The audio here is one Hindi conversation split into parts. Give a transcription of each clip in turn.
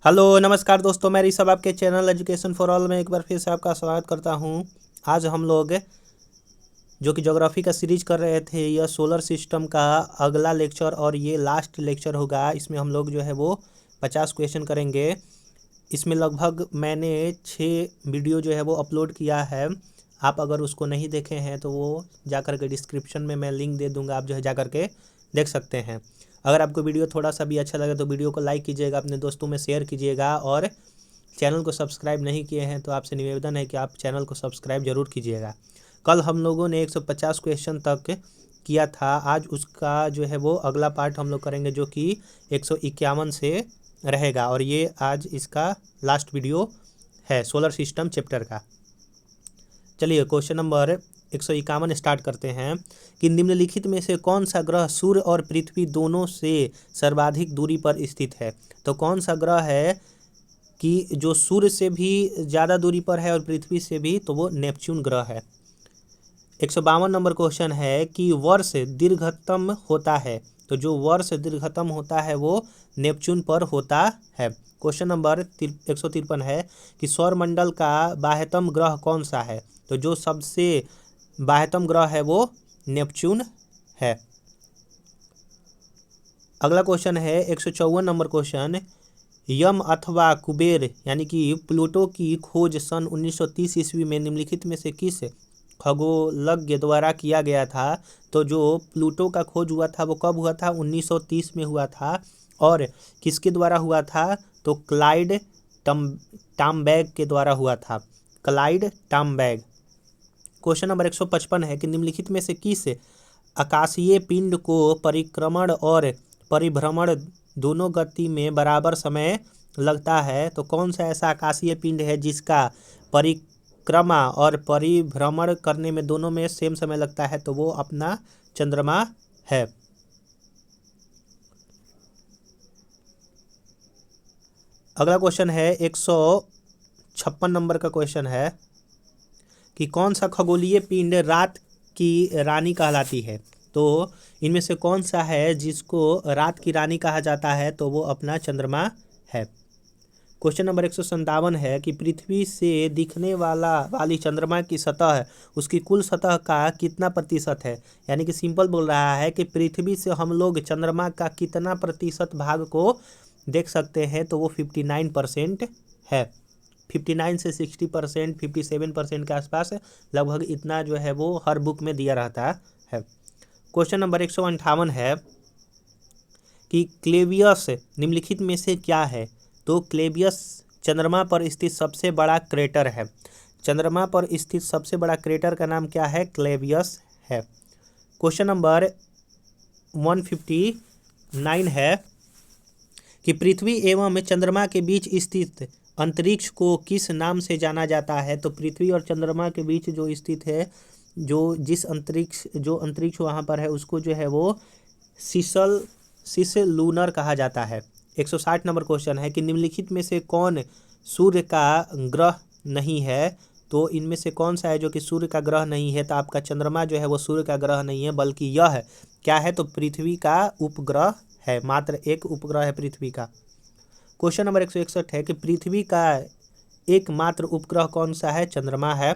हेलो नमस्कार दोस्तों, मैं ऋषभ आपके चैनल एजुकेशन फॉर ऑल में एक बार फिर से आपका स्वागत करता हूं। आज हम लोग जो कि ज्योग्राफी का सीरीज कर रहे थे, यह सोलर सिस्टम का अगला लेक्चर और ये लास्ट लेक्चर होगा। इसमें हम लोग जो है वो 50 क्वेश्चन करेंगे। इसमें लगभग मैंने 6 वीडियो जो है वो अपलोड किया है। आप अगर उसको नहीं देखे हैं तो वो जाकर के डिस्क्रिप्शन में मैं लिंक दे दूंगा, आप जो है जाकर के देख सकते हैं। अगर आपको वीडियो थोड़ा सा भी अच्छा लगे तो वीडियो को लाइक कीजिएगा, अपने दोस्तों में शेयर कीजिएगा और चैनल को सब्सक्राइब नहीं किए हैं तो आपसे निवेदन है कि आप चैनल को सब्सक्राइब जरूर कीजिएगा। कल हम लोगों ने 150 क्वेश्चन तक किया था। आज उसका जो है वो अगला पार्ट हम लोग करेंगे जो कि 151 से रहेगा, और ये आज इसका लास्ट वीडियो है सोलर सिस्टम चैप्टर का। चलिए क्वेश्चन नंबर 151 स्टार्ट करते हैं कि निम्नलिखित में से कौन सा ग्रह सूर्य और पृथ्वी दोनों से सर्वाधिक दूरी पर स्थित है। तो कौन सा ग्रह है कि जो सूर्य से भी ज़्यादा दूरी पर है और पृथ्वी से भी, तो वो नेपच्यून ग्रह है। 152 नंबर क्वेश्चन है कि वर्ष दीर्घतम होता है। तो जो वर्ष दीर्घतम होता है वो नेपच्यून पर होता है। क्वेश्चन नंबर 153 है कि सौरमंडल का बाह्यतम ग्रह कौन सा है। तो जो सबसे बाह्यतम ग्रह है वो नेपच्यून है। अगला क्वेश्चन है 154 नंबर क्वेश्चन, यम अथवा कुबेर यानी कि प्लूटो की खोज सन 1930 ईस्वी में निम्नलिखित में से किस खगोलज्ञ द्वारा किया गया था। तो जो प्लूटो का खोज हुआ था वो कब हुआ था, 1930 में हुआ था। और किसके द्वारा हुआ था, तो क्लाइड टॉम्बैग के द्वारा हुआ था। क्लाइड टॉम्बैग। क्वेश्चन नंबर 155 है कि निम्नलिखित में से किस आकाशीय पिंड को परिक्रमण और परिभ्रमण दोनों गति में बराबर समय लगता है। तो कौन सा ऐसा आकाशीय पिंड है जिसका परिक्रमा और परिभ्रमण करने में दोनों में सेम समय लगता है, तो वो अपना चंद्रमा है। अगला क्वेश्चन है 156 नंबर का क्वेश्चन है कि कौन सा खगोलीय पिंड रात की रानी कहलाती है। तो इनमें से कौन सा है जिसको रात की रानी कहा जाता है, तो वो अपना चंद्रमा है। क्वेश्चन नंबर 157 है कि पृथ्वी से दिखने वाली चंद्रमा की सतह उसकी कुल सतह का कितना प्रतिशत है। यानी कि सिंपल बोल रहा है कि पृथ्वी से हम लोग चंद्रमा का कितना प्रतिशत भाग को देख सकते हैं, तो वो 59% है। 59 से 60%, 57% के आसपास लगभग इतना जो है वो हर बुक में दिया रहता है। क्वेश्चन नंबर 158 है कि क्लेवियस निम्नलिखित में से क्या है। तो क्लेवियस चंद्रमा पर स्थित सबसे बड़ा क्रेटर है। चंद्रमा पर स्थित सबसे बड़ा क्रेटर का नाम क्या है, क्लेवियस है। क्वेश्चन नंबर 159 है कि पृथ्वी एवं चंद्रमा के बीच स्थित अंतरिक्ष को किस नाम से जाना जाता है। तो पृथ्वी और चंद्रमा के बीच जो स्थित है, जो अंतरिक्ष वहाँ पर है, उसको जो है वो सिस लूनर कहा जाता है। 160 नंबर क्वेश्चन है कि निम्नलिखित में से कौन सूर्य का ग्रह नहीं है। तो इनमें से कौन सा है जो कि सूर्य का ग्रह नहीं है। तो आपका चंद्रमा जो है वो सूर्य का ग्रह नहीं है, बल्कि यह क्या है, तो पृथ्वी का उपग्रह है। मात्र एक उपग्रह है पृथ्वी का। क्वेश्चन नंबर 161 है कि पृथ्वी का एकमात्र उपग्रह कौन सा है, चंद्रमा है।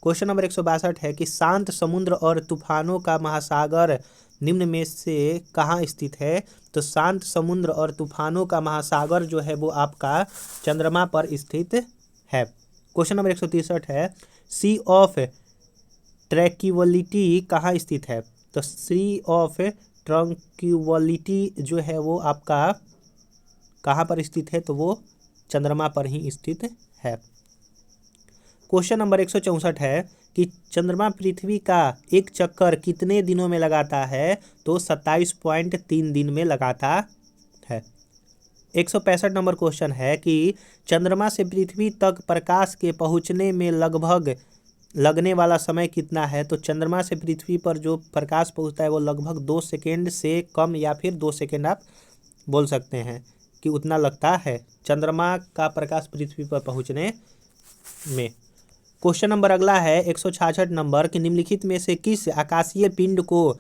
क्वेश्चन नंबर 162 है कि शांत समुद्र और तूफानों का महासागर निम्न में से कहाँ स्थित है। तो शांत समुद्र और तूफानों का महासागर जो है वो आपका चंद्रमा पर स्थित है। क्वेश्चन नंबर 163 है सी ऑफ ट्रैंक्विलिटी कहाँ स्थित है। तो सी ऑफ ट्रैंक्विलिटी जो है वो आपका कहाँ पर स्थित है, तो वो चंद्रमा पर ही स्थित है। क्वेश्चन नंबर 164 है कि चंद्रमा पृथ्वी का एक चक्कर कितने दिनों में लगाता है। तो 27.3 दिन में लगाता है। 165 नंबर क्वेश्चन है कि चंद्रमा से पृथ्वी तक प्रकाश के पहुंचने में लगभग लगने वाला समय कितना है। तो चंद्रमा से पृथ्वी पर जो प्रकाश पहुंचता है वो लगभग 2 सेकेंड से कम, या फिर 2 सेकेंड आप बोल सकते हैं कि उतना लगता है चंद्रमा का प्रकाश पृथ्वी पर पहुंचने में। क्वेश्चन नंबर अगला है 166 नंबर कि निम्नलिखित में से किस आकाशीय पिंड को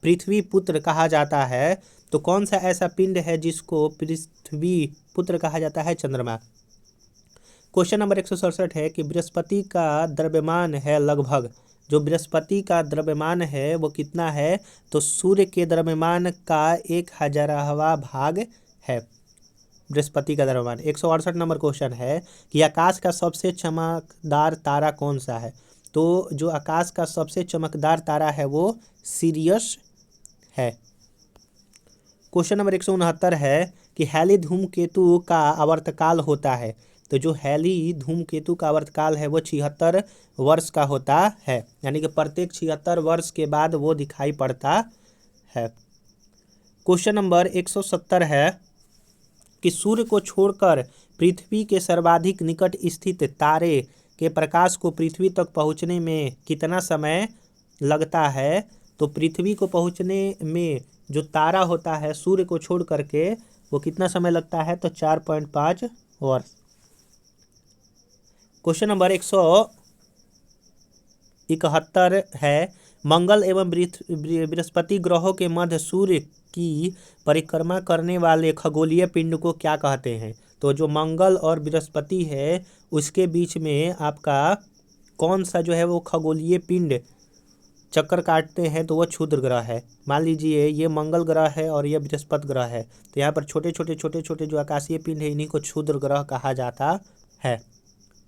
पृथ्वी पुत्र कहा जाता है। तो कौन सा ऐसा पिंड है जिसको पृथ्वी पुत्र कहा जाता है? चंद्रमा। क्वेश्चन नंबर 167 है कि बृहस्पति का द्रव्यमान है लगभग, जो बृहस्पति का द्रव्यमान है वो कितना है? तो सूर्य के द्रव्यमान का 1/1000वां भाग है बृहस्पति का द्रव्यमान। 168 नंबर क्वेश्चन है कि आकाश का सबसे चमकदार तारा कौन सा है? तो जो आकाश का सबसे चमकदार तारा है वो सीरियस है। क्वेश्चन नंबर 169 है कि हैली धूमकेतु का आवर्तकाल होता है। तो जो हैली धूमकेतु का आवर्तकाल है वो 76 वर्ष का होता है, यानी कि प्रत्येक 76 वर्ष के बाद वो दिखाई पड़ता है। क्वेश्चन नंबर 170 है कि सूर्य को छोड़कर पृथ्वी के सर्वाधिक निकट स्थित तारे के प्रकाश को पृथ्वी तक पहुंचने में कितना समय लगता है? तो पृथ्वी को पहुंचने में जो तारा होता है सूर्य को छोड़ करके वो कितना समय लगता है? तो 4.5 वर्ष। क्वेश्चन नंबर 171 है मंगल एवं बृहस्पति ग्रहों के मध्य सूर्य की परिक्रमा करने वाले खगोलीय पिंड को क्या कहते हैं? तो जो मंगल और बृहस्पति है उसके बीच में आपका कौन सा जो है वो खगोलीय पिंड चक्कर काटते हैं? तो वो क्षुद्र ग्रह है। मान लीजिए ये मंगल ग्रह है और ये बृहस्पति ग्रह है, तो यहाँ पर छोटे छोटे जो आकाशीय पिंड है इन्हीं को क्षुद्र ग्रह कहा जाता है।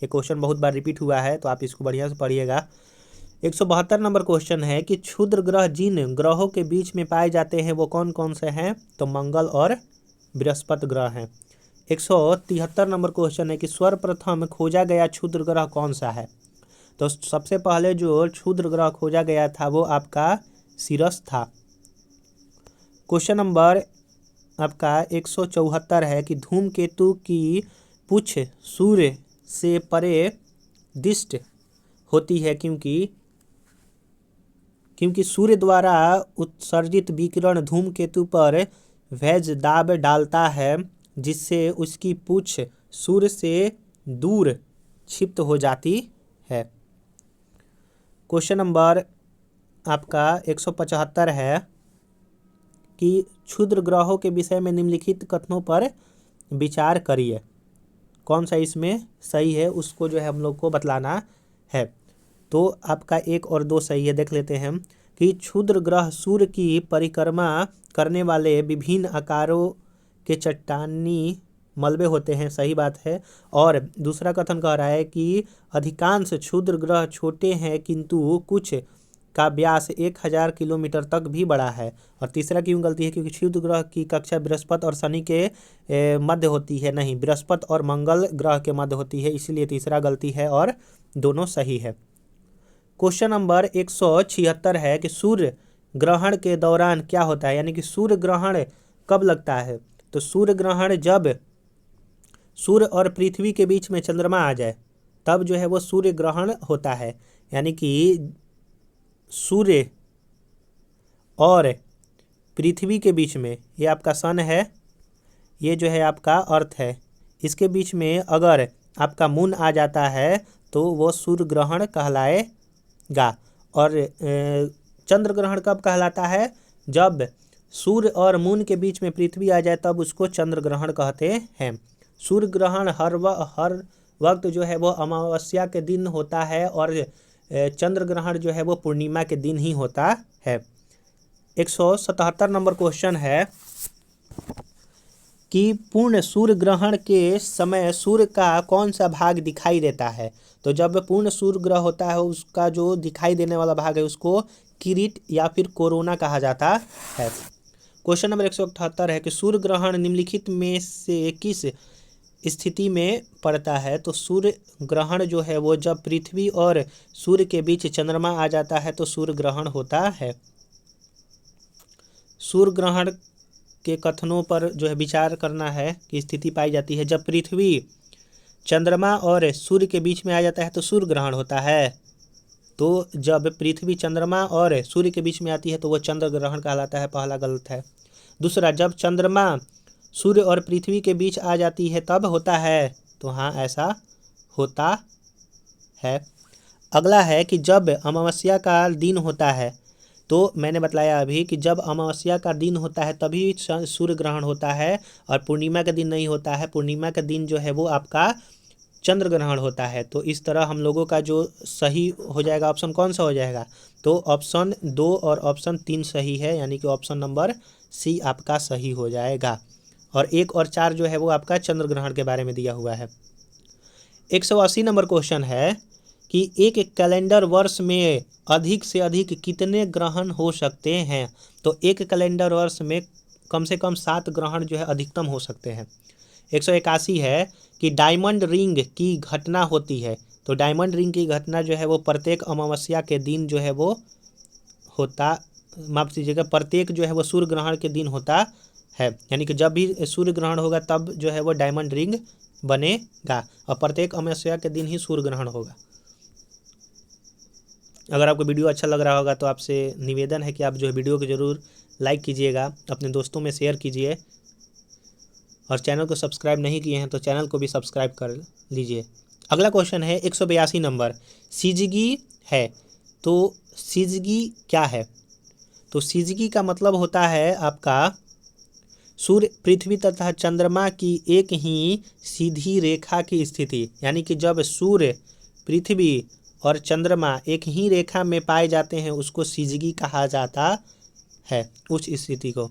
ये क्वेश्चन बहुत बार रिपीट हुआ है तो आप इसको बढ़िया से पढ़िएगा। 172 नंबर क्वेश्चन है कि क्षुद्र ग्रह जिन ग्रहों के बीच में पाए जाते हैं वो कौन कौन से हैं? तो मंगल और बृहस्पति ग्रह हैं। 173 नंबर क्वेश्चन है कि सर्वप्रथम खोजा गया क्षुद्र ग्रह कौन सा है? तो सबसे पहले जो क्षुद्र ग्रह खोजा गया था वो आपका सिरस था। क्वेश्चन नंबर आपका 174 है कि धूमकेतु की पूछ सूर्य से परे दिष्ट होती है क्योंकि सूर्य द्वारा उत्सर्जित विकिरण धूमकेतु पर वैज दाब डालता है जिससे उसकी पूछ सूर्य से दूर क्षिप्त हो जाती है। क्वेश्चन नंबर आपका 175 है कि क्षुद्र ग्रहों के विषय में निम्नलिखित कथनों पर विचार करिए, कौन सा इसमें सही है उसको जो है हम लोग को बतलाना है। तो आपका 1 और 2 सही है। देख लेते हैं कि क्षुद्र ग्रह सूर्य की परिक्रमा करने वाले विभिन्न आकारों के चट्टानी मलबे होते हैं, सही बात है। और दूसरा कथन कह रहा है कि अधिकांश क्षुद्र ग्रह छोटे हैं किंतु कुछ का व्यास 1000 किलोमीटर तक भी बड़ा है। और तीसरा क्यों गलती है? क्योंकि क्षुद्र ग्रह की कक्षा बृहस्पति और शनि के मध्य होती है, नहीं, बृहस्पति और मंगल ग्रह के मध्य होती है, इसलिए तीसरा गलती है और दोनों सही है। क्वेश्चन नंबर 176 है कि सूर्य ग्रहण के दौरान क्या होता है, यानी कि सूर्य ग्रहण कब लगता है? तो सूर्य ग्रहण जब सूर्य और पृथ्वी के बीच में चंद्रमा आ जाए तब जो है वो सूर्य ग्रहण होता है, यानी कि सूर्य और पृथ्वी के बीच में, ये आपका सन है, ये जो है आपका अर्थ है, इसके बीच में अगर आपका मून आ जाता है तो वो सूर्य ग्रहण कहलाएगा। और चंद्र ग्रहण कब कहलाता है? जब सूर्य और मून के बीच में पृथ्वी आ जाए तब उसको चंद्र ग्रहण कहते हैं। सूर्य ग्रहण हर वक्त जो है वो अमावस्या के दिन होता है और चंद्र ग्रहण जो है वो पूर्णिमा के दिन ही होता है। 177 नंबर क्वेश्चन है कि पूर्ण सूर्य ग्रहण के समय सूर्य का कौन सा भाग दिखाई देता है? तो जब पूर्ण सूर्य ग्रह होता है उसका जो दिखाई देने वाला भाग है उसको किरीट या फिर कोरोना कहा जाता है। क्वेश्चन नंबर 178 है कि सूर्य ग्रहण निम्नलिखित में से किस स्थिति में पड़ता है? तो सूर्य ग्रहण जो है वो जब पृथ्वी और सूर्य के बीच चंद्रमा आ जाता है तो सूर्य ग्रहण होता है। सूर्य ग्रहण के कथनों पर जो है विचार करना है कि स्थिति पाई जाती है जब पृथ्वी चंद्रमा और सूर्य के बीच में आ जाता है तो सूर्य ग्रहण होता है। तो जब पृथ्वी चंद्रमा और सूर्य के बीच में आती है तो वो चंद्र ग्रहण कहलाता है, पहला गलत है। दूसरा, जब चंद्रमा सूर्य और पृथ्वी के बीच आ जाती है तब होता है, तो हाँ ऐसा होता है। अगला है कि जब अमावस्या का दिन होता है तो मैंने बताया अभी कि जब अमावस्या का दिन होता है तभी सूर्य ग्रहण होता है, और पूर्णिमा का दिन नहीं होता है। पूर्णिमा का दिन जो है वो आपका चंद्र ग्रहण होता है। तो इस तरह हम लोगों का जो सही हो जाएगा, ऑप्शन कौन सा हो जाएगा, तो ऑप्शन 2 और ऑप्शन 3 सही है, यानी कि ऑप्शन नंबर सी आपका सही हो जाएगा। और 1 और 4 जो है वो आपका चंद्र ग्रहण के बारे में दिया हुआ है। 180 नंबर क्वेश्चन है कि एक कैलेंडर वर्ष में अधिक से अधिक कितने ग्रहण हो सकते हैं। तो एक कैलेंडर वर्ष में कम से कम 7 ग्रहण जो है अधिकतम हो सकते हैं। 181 है कि डायमंड रिंग की घटना होती है। तो डायमंड रिंग की घटना जो है वो प्रत्येक अमावस्या के दिन जो है वो होता, माफ कीजिएगा, प्रत्येक जो है वो सूर्य ग्रहण के दिन होता है। यानी कि जब भी सूर्य ग्रहण होगा तब जो है वो डायमंड रिंग बनेगा, और प्रत्येक अमावस्या के दिन ही सूर्य ग्रहण होगा। अगर आपको वीडियो अच्छा लग रहा होगा तो आपसे निवेदन है कि आप जो है वीडियो को ज़रूर लाइक कीजिएगा, अपने दोस्तों में शेयर कीजिए, और चैनल को सब्सक्राइब नहीं किए हैं तो चैनल को भी सब्सक्राइब कर लीजिए। अगला क्वेश्चन है 182 नंबर, सिजगी है। तो सिजगी क्या है। तो सिजगी का मतलब होता है आपका सूर्य, पृथ्वी तथा चंद्रमा की एक ही सीधी रेखा की स्थिति। यानी कि जब सूर्य, पृथ्वी और चंद्रमा एक ही रेखा में पाए जाते हैं उसको सिजगी कहा जाता है, उस स्थिति को।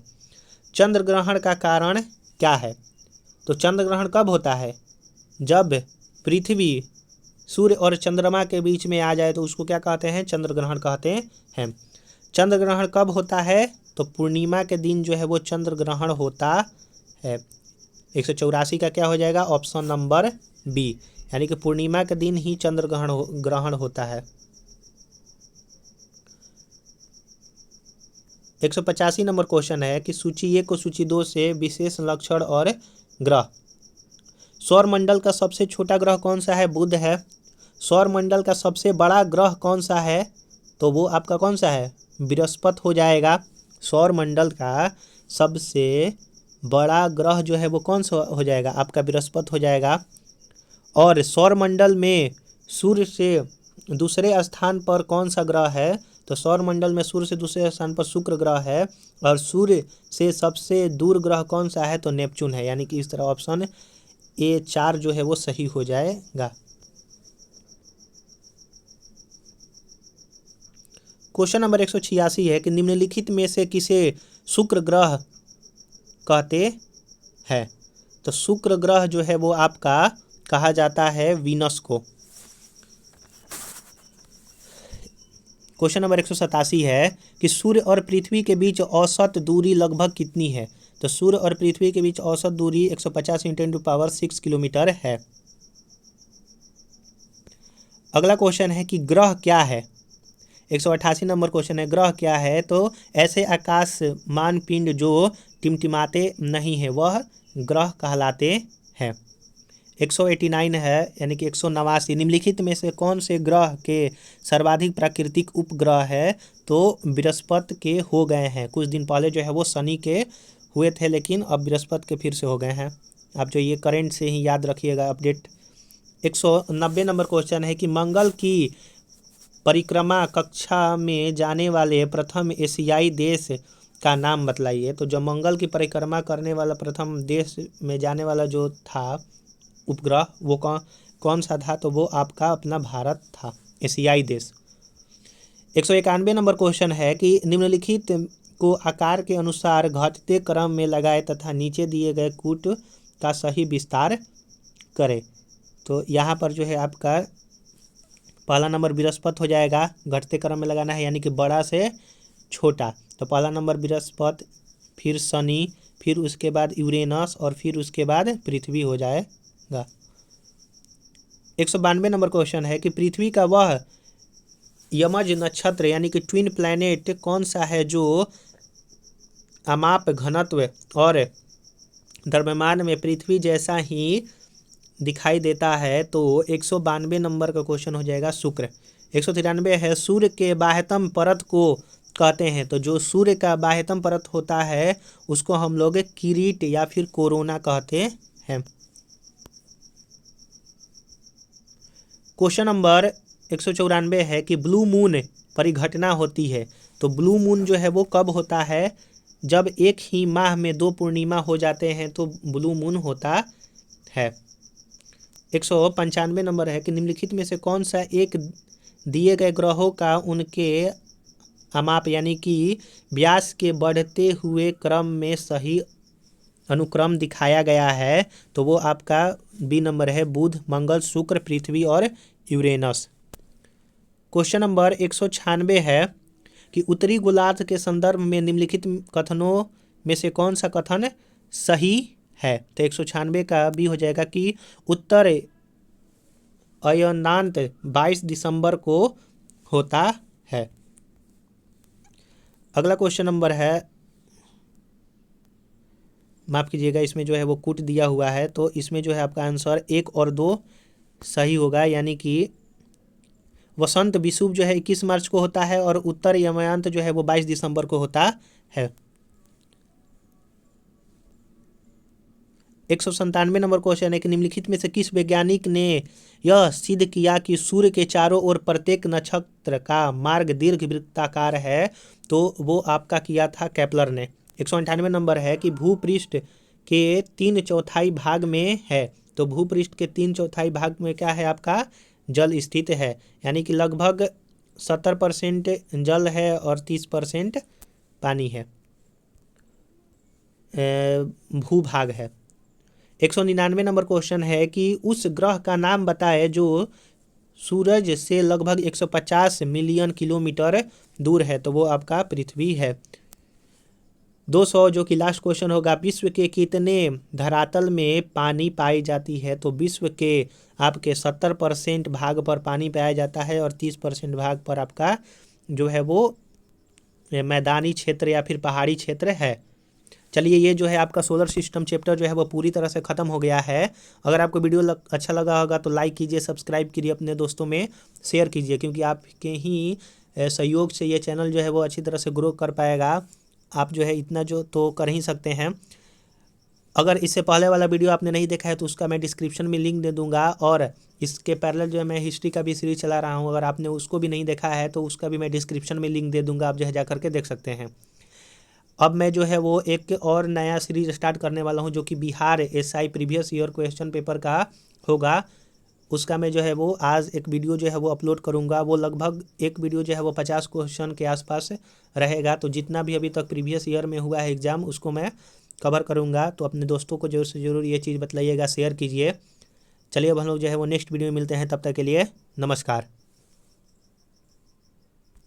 चंद्र ग्रहण का कारण क्या है। तो चंद्र ग्रहण कब होता है, जब पृथ्वी, सूर्य और चंद्रमा के बीच में आ जाए तो उसको क्या कहते हैं, चंद्र ग्रहण कहते हैं। चंद्र ग्रहण कब होता है, तो पूर्णिमा के दिन जो है वो चंद्र ग्रहण होता है। 184 का क्या हो जाएगा, ऑप्शन नंबर बी, यानी कि पूर्णिमा के दिन ही चंद्र ग्रहण होता है। 185 नंबर क्वेश्चन है कि सूची 1 को सूची 2 से विशेष लक्षण और ग्रह। सौर मंडल का सबसे छोटा ग्रह कौन सा है, बुध है। सौर मंडल का सबसे बड़ा ग्रह कौन सा है, तो वो आपका कौन सा है, बृहस्पति हो जाएगा। सौर मंडल का सबसे बड़ा ग्रह जो है वो कौन सा हो जाएगा, आपका बृहस्पति हो जाएगा। और सौर मंडल में सूर्य से दूसरे स्थान पर कौन सा ग्रह है, तो सौर मंडल में सूर्य से दूसरे स्थान पर शुक्र ग्रह है, और सूर्य से सबसे दूर ग्रह कौन सा है, तो नेपच्यून है। यानी कि इस तरह ऑप्शन ए 4 जो है वो सही हो जाएगा। क्वेश्चन नंबर 186 है कि निम्नलिखित में से किसे शुक्र ग्रह कहते हैं। तो शुक्र ग्रह जो है वो आपका कहा जाता है वीनस को। क्वेश्चन नंबर 187 है कि सूर्य और पृथ्वी के बीच औसत दूरी लगभग कितनी है। तो सूर्य और पृथ्वी के बीच औसत दूरी 150 × 10⁻⁶ किलोमीटर है। अगला क्वेश्चन है कि ग्रह क्या है। 188 नंबर क्वेश्चन है, ग्रह क्या है। तो ऐसे आकाशमान पिंड जो टिमटिमाते नहीं है वह ग्रह कहलाते हैं। 189 है, यानी कि 189, निम्नलिखित में से कौन से ग्रह के सर्वाधिक प्राकृतिक उपग्रह है। तो बृहस्पति के हो गए हैं, कुछ दिन पहले जो है वो शनि के हुए थे, लेकिन अब बृहस्पति के फिर से हो गए हैं। आप जो ये करंट से ही याद रखिएगा अपडेट। 190 नंबर क्वेश्चन है कि मंगल की परिक्रमा कक्षा में जाने वाले प्रथम एशियाई देश का नाम बतलाइए। तो जो मंगल की परिक्रमा करने वाला प्रथम देश में जाने वाला जो था उपग्रह वो कौन सा था, तो वो आपका अपना भारत था, एशियाई देश। 191 नंबर क्वेश्चन है कि निम्नलिखित को आकार के अनुसार घटते क्रम में लगाए तथा नीचे दिए गए कूट का सही विस्तार करें। तो यहाँ पर जो है आपका पहला नंबर बृहस्पति हो जाएगा, घटते क्रम में लगाना है, यानी कि बड़ा से छोटा। तो पहला नंबर बृहस्पति, फिर शनि, फिर उसके बाद यूरेनस, और फिर उसके बाद पृथ्वी हो जाएगा। 192 नंबर क्वेश्चन है कि पृथ्वी का वह यमज नक्षत्र यानी कि ट्विन प्लैनेट कौन सा है जो अमाप घनत्व और द्रव्यमान में पृथ्वी जैसा ही दिखाई देता है। तो 192 नंबर का क्वेश्चन हो जाएगा शुक्र। 193 है, सूर्य के बाह्यतम परत को कहते हैं। तो जो सूर्य का बाह्यतम परत होता है उसको हम लोग किरीट या फिर कोरोना कहते हैं। क्वेश्चन नंबर 194 है कि ब्लू मून परिघटना होती है। तो ब्लू मून जो है वो कब होता है? जब एक ही माह में 2 पूर्णिमा हो जाते हैं तो ब्लू मून होता है। 195 नंबर है कि निम्नलिखित में से कौन सा एक दिए गए ग्रहों का उनके अमाप यानी कि व्यास के बढ़ते हुए क्रम में सही अनुक्रम दिखाया गया है? तो वो आपका बी नंबर है, बुध, मंगल, शुक्र, पृथ्वी और यूरेनस। क्वेश्चन नंबर 196 है कि उत्तरी गोलार्ध के संदर्भ में निम्नलिखित कथनों में से कौन सा कथन सही है? तो 196 का बी हो जाएगा कि उत्तर अयनांत 22 दिसंबर को होता है। अगला क्वेश्चन नंबर है, माफ़ कीजिएगा, इसमें जो है वो कूट दिया हुआ है, तो इसमें जो है आपका आंसर 1 और 2 सही होगा, यानी कि वसंत विषुव जो है 21 मार्च को होता है और उत्तर यमयांत जो है वो 22 दिसंबर को होता है। 197 नंबर क्वेश्चन है कि निम्नलिखित में से किस वैज्ञानिक ने यह सिद्ध किया कि सूर्य के चारों ओर प्रत्येक नक्षत्र का मार्ग दीर्घ वृत्ताकार है? तो वो आपका किया था केपलर ने। 198 नंबर है कि भूपृष्ठ के 3/4 भाग में है, तो भूपृष्ठ के 3/4 भाग में क्या है? आपका जल स्थित है, यानी कि लगभग 70% जल है और 30% पानी है, भूभाग है। 199 नंबर क्वेश्चन है कि उस ग्रह का नाम बताएं जो सूरज से लगभग 150 मिलियन किलोमीटर दूर है, तो वो आपका पृथ्वी है। 200 जो कि लास्ट क्वेश्चन होगा, विश्व के कितने धरातल में पानी पाई जाती है? तो विश्व के आपके 70% भाग पर पानी पाया जाता है और 30% भाग पर आपका जो है वो मैदानी क्षेत्र या फिर पहाड़ी क्षेत्र है। चलिए, ये जो है आपका सोलर सिस्टम चैप्टर जो है वो पूरी तरह से ख़त्म हो गया है। अगर आपको वीडियो अच्छा लगा होगा तो लाइक कीजिए, सब्सक्राइब कीजिए, अपने दोस्तों में शेयर कीजिए, क्योंकि आपके ही सहयोग से ये चैनल जो है वो अच्छी तरह से ग्रो कर पाएगा। आप जो है इतना जो तो कर ही सकते हैं। अगर इससे पहले वाला वीडियो आपने नहीं देखा है तो उसका मैं डिस्क्रिप्शन में लिंक दे दूंगा, और इसके पैरेलल जो है मैं हिस्ट्री का भी सीरीज चला रहा हूँ, अगर आपने उसको भी नहीं देखा है तो उसका भी मैं डिस्क्रिप्शन में लिंक दे दूंगा, आप जो है जा करके देख सकते हैं। अब मैं जो है वो एक और नया सीरीज स्टार्ट करने वाला हूँ जो कि Bihar SI previous year question paper का होगा। उसका मैं जो है वो आज एक वीडियो जो है वो अपलोड करूँगा। वो लगभग एक वीडियो जो है वो 50 क्वेश्चन के आसपास रहेगा। तो जितना भी अभी तक प्रीवियस ईयर में हुआ है एग्ज़ाम उसको मैं कवर करूँगा। तो अपने दोस्तों को ज़रूर से ज़रूर ये चीज़ बतलाइएगा, शेयर कीजिए। चलिए अब हम लोग जो है वो नेक्स्ट वीडियो में मिलते हैं, तब तक के लिए नमस्कार।